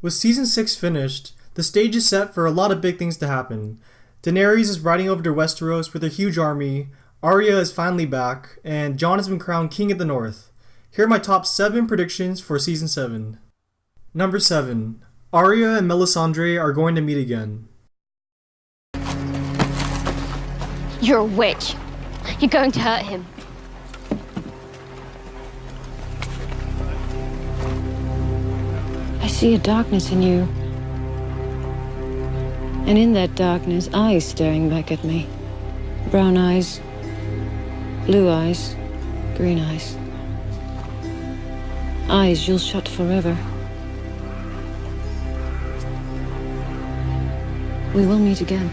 With season 6 finished, the stage is set for a lot of big things to happen. Daenerys is riding over to Westeros with a huge army, Arya is finally back, and Jon has been crowned King of the North. Here are my top 7 predictions for season 7. Number 7. Arya and Melisandre are going to meet again. You're a witch. You're going to hurt him. I see a darkness in you. And in that darkness, eyes staring back at me. Brown eyes, blue eyes, green eyes. Eyes you'll shut forever. We will meet again.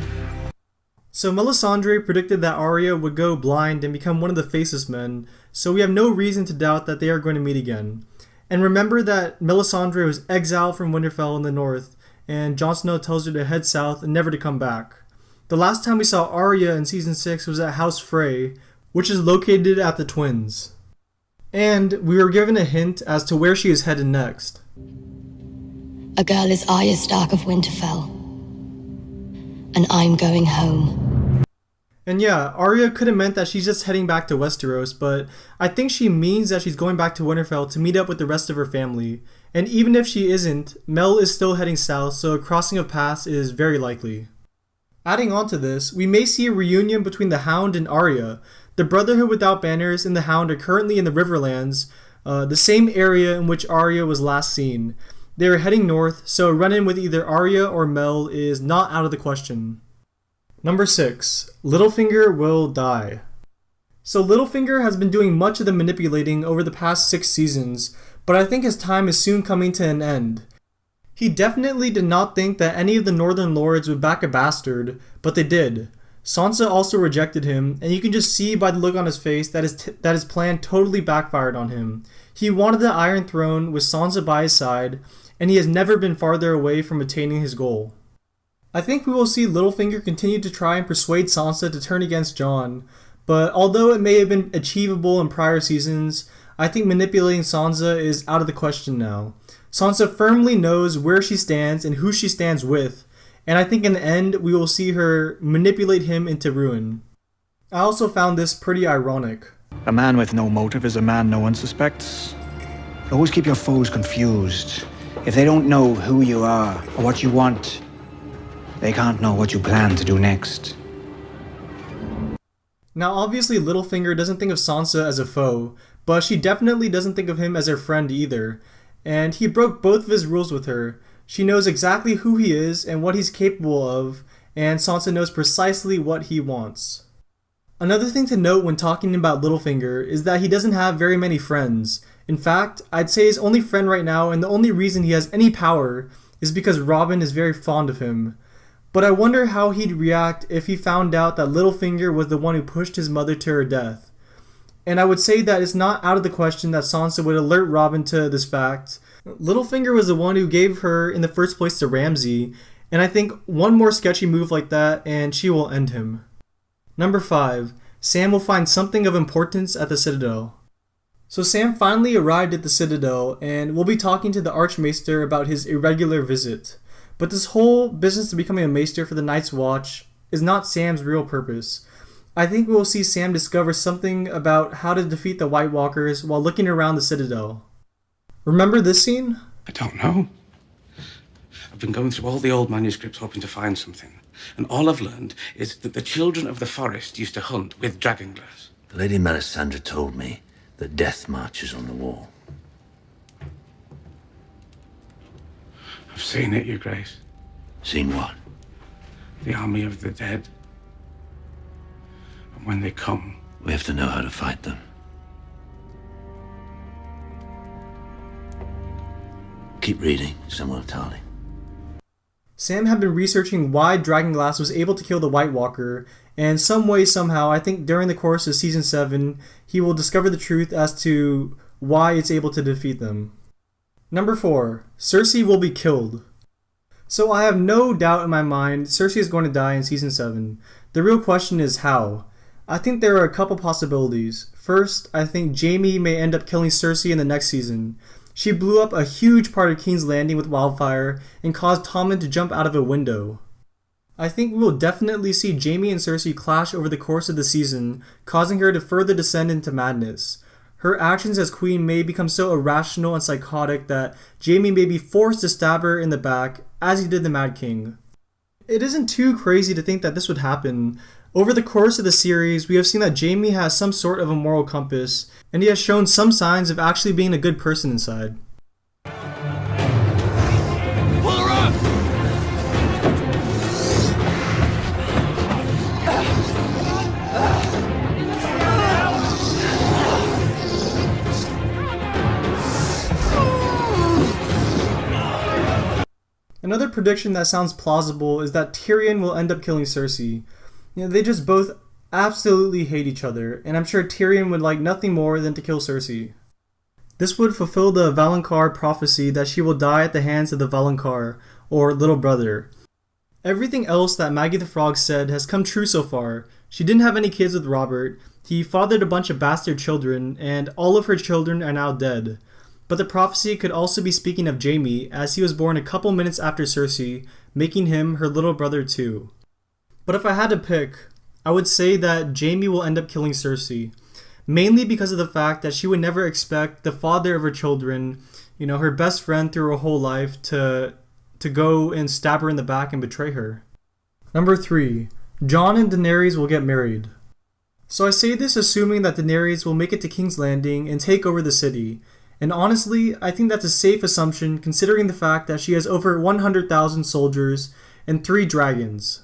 So Melisandre predicted that Arya would go blind and become one of the Faceless Men, so we have no reason to doubt that they are going to meet again. And remember that Melisandre was exiled from Winterfell in the north, and Jon Snow tells her to head south and never to come back. The last time we saw Arya in season 6 was at House Frey, which is located at the Twins. And we were given a hint as to where she is headed next. A girl is Arya Stark of Winterfell, and I'm going home. And yeah, Arya could have meant that she's just heading back to Westeros, but I think she means that she's going back to Winterfell to meet up with the rest of her family. And even if she isn't, Mel is still heading south, so a crossing of paths is very likely. Adding on to this, we may see a reunion between the Hound and Arya. The Brotherhood without banners and the Hound are currently in the Riverlands, the same area in which Arya was last seen. They are heading north, so a run-in with either Arya or Mel is not out of the question. Number 6. Littlefinger will die. So Littlefinger has been doing much of the manipulating over the past 6 seasons, but I think his time is soon coming to an end. He definitely did not think that any of the Northern Lords would back a bastard, but they did. Sansa also rejected him, and you can just see by the look on his face that his plan totally backfired on him. He wanted the Iron Throne with Sansa by his side, and he has never been farther away from attaining his goal. I think we will see Littlefinger continue to try and persuade Sansa to turn against Jon, but although it may have been achievable in prior seasons, I think manipulating Sansa is out of the question now. Sansa firmly knows where she stands and who she stands with, and I think in the end we will see her manipulate him into ruin. I also found this pretty ironic. A man with no motive is a man no one suspects. Always keep your foes confused. If they don't know who you are or what you want, they can't know what you plan to do next. Now obviously Littlefinger doesn't think of Sansa as a foe, but she definitely doesn't think of him as her friend either. And he broke both of his rules with her. She knows exactly who he is and what he's capable of, and Sansa knows precisely what he wants. Another thing to note when talking about Littlefinger is that he doesn't have very many friends. In fact, I'd say his only friend right now, and the only reason he has any power, is because Robin is very fond of him. But I wonder how he'd react if he found out that Littlefinger was the one who pushed his mother to her death. And I would say that it's not out of the question that Sansa would alert Robin to this fact. Littlefinger was the one who gave her in the first place to Ramsay, and I think one more sketchy move like that and she will end him. Number 5. Sam will find something of importance at the Citadel. So Sam finally arrived at the Citadel and will be talking to the Archmaester about his irregular visit. But this whole business of becoming a maester for the Night's Watch is not Sam's real purpose. I think we will see Sam discover something about how to defeat the White Walkers while looking around the Citadel. Remember this scene? I don't know. I've been going through all the old manuscripts hoping to find something. And all I've learned is that the children of the forest used to hunt with dragonglass. The Lady Melisandre told me that death marches on the wall. I've seen it, Your Grace. Seen what? The army of the dead. And when they come... We have to know how to fight them. Keep reading, Samuel Tarly. Sam had been researching why Dragonglass was able to kill the White Walker, and some way, somehow, I think during the course of Season 7, he will discover the truth as to why it's able to defeat them. Number 4. Cersei will be killed. So I have no doubt in my mind Cersei is going to die in Season 7. The real question is how. I think there are a couple possibilities. First, I think Jaime may end up killing Cersei in the next season. She blew up a huge part of King's Landing with wildfire and caused Tommen to jump out of a window. I think we will definitely see Jaime and Cersei clash over the course of the season, causing her to further descend into madness. Her actions as queen may become so irrational and psychotic that Jaime may be forced to stab her in the back, as he did the Mad King. It isn't too crazy to think that this would happen. Over the course of the series, we have seen that Jaime has some sort of a moral compass, and he has shown some signs of actually being a good person inside. Another prediction that sounds plausible is that Tyrion will end up killing Cersei. They just both absolutely hate each other, and I'm sure Tyrion would like nothing more than to kill Cersei. This would fulfill the Valonqar prophecy that she will die at the hands of the Valonqar, or little brother. Everything else that Maggie the Frog said has come true so far. She didn't have any kids with Robert, he fathered a bunch of bastard children, and all of her children are now dead. But the prophecy could also be speaking of Jaime, as he was born a couple minutes after Cersei, making him her little brother too. But if I had to pick, I would say that Jaime will end up killing Cersei, mainly because of the fact that she would never expect the father of her children, her best friend through her whole life, to go and stab her in the back and betray her. Number 3. Jon and Daenerys will get married. So I say this assuming that Daenerys will make it to King's Landing and take over the city. And honestly, I think that's a safe assumption considering the fact that she has over 100,000 soldiers and 3 dragons.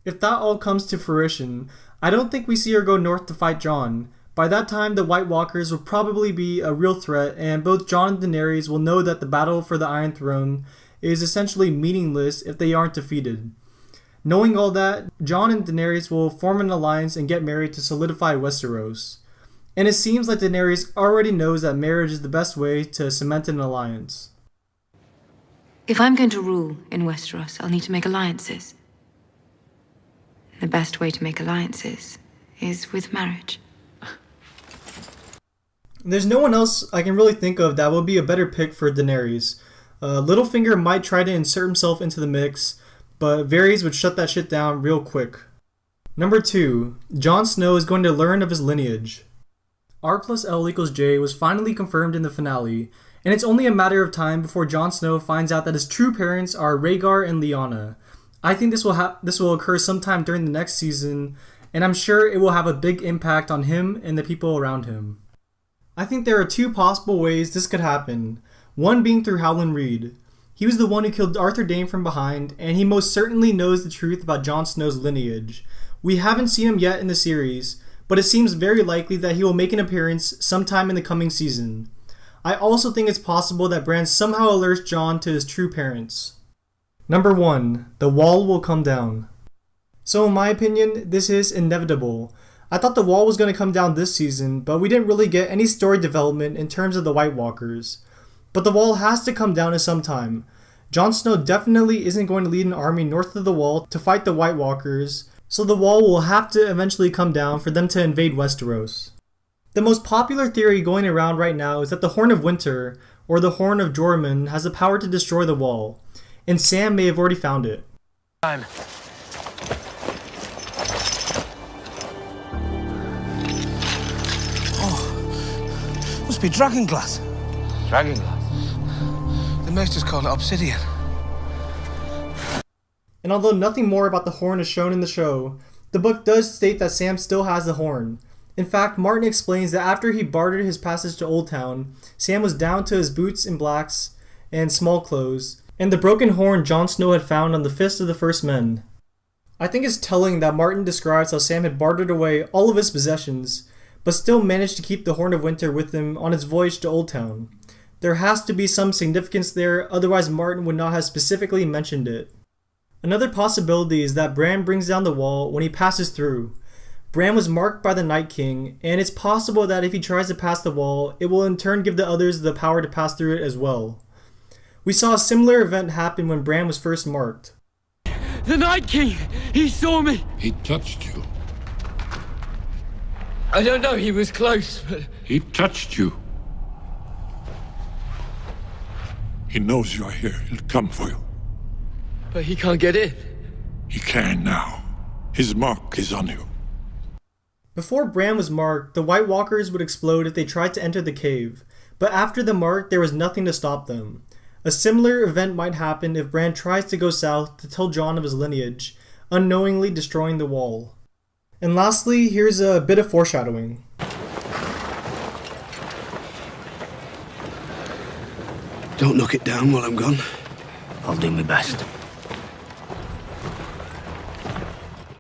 If that all comes to fruition, I don't think we see her go north to fight Jon. By that time, the White Walkers will probably be a real threat, and both Jon and Daenerys will know that the battle for the Iron Throne is essentially meaningless if they aren't defeated. Knowing all that, Jon and Daenerys will form an alliance and get married to solidify Westeros. And it seems like Daenerys already knows that marriage is the best way to cement an alliance. If I'm going to rule in Westeros, I'll need to make alliances. The best way to make alliances is with marriage. There's no one else I can really think of that would be a better pick for Daenerys. Littlefinger might try to insert himself into the mix, but Varys would shut that shit down real quick. Number 2. Jon Snow is going to learn of his lineage. R+L=J was finally confirmed in the finale, and it's only a matter of time before Jon Snow finds out that his true parents are Rhaegar and Lyanna. I think this will occur sometime during the next season, and I'm sure it will have a big impact on him and the people around him. I think there are 2 possible ways this could happen, one being through Howland Reed. He was the one who killed Arthur Dayne from behind, and he most certainly knows the truth about Jon Snow's lineage. We haven't seen him yet in the series, but it seems very likely that he will make an appearance sometime in the coming season. I also think it's possible that Bran somehow alerts Jon to his true parents. Number 1. The wall will come down. So in my opinion, this is inevitable. I thought the wall was going to come down this season, but we didn't really get any story development in terms of the White Walkers. But the wall has to come down at some time. Jon Snow definitely isn't going to lead an army north of the wall to fight the White Walkers, so the wall will have to eventually come down for them to invade Westeros. The most popular theory going around right now is that the Horn of Winter, or the Horn of Joramun, has the power to destroy the wall, and Sam may have already found it. Time. Oh, must be dragon glass. Dragon glass? The Maesters call it obsidian. And although nothing more about the horn is shown in the show, the book does state that Sam still has the horn. In fact, Martin explains that after he bartered his passage to Old Town, Sam was down to his boots and blacks and small clothes, and the broken horn Jon Snow had found on the Fist of the First Men. I think it's telling that Martin describes how Sam had bartered away all of his possessions, but still managed to keep the Horn of Winter with him on its voyage to Old Town. There has to be some significance there, otherwise Martin would not have specifically mentioned it. Another possibility is that Bran brings down the wall when he passes through. Bran was marked by the Night King, and it's possible that if he tries to pass the wall, it will in turn give the others the power to pass through it as well. We saw a similar event happen when Bran was first marked. The Night King! He saw me! He touched you. I don't know, he was close, but... He touched you. He knows you are here. He'll come for you. But he can't get in. He can now. His mark is on you. Before Bran was marked, the White Walkers would explode if they tried to enter the cave, but after the mark, there was nothing to stop them. A similar event might happen if Bran tries to go south to tell Jon of his lineage, unknowingly destroying the wall. And lastly, here's a bit of foreshadowing. Don't knock it down while I'm gone. I'll do my best.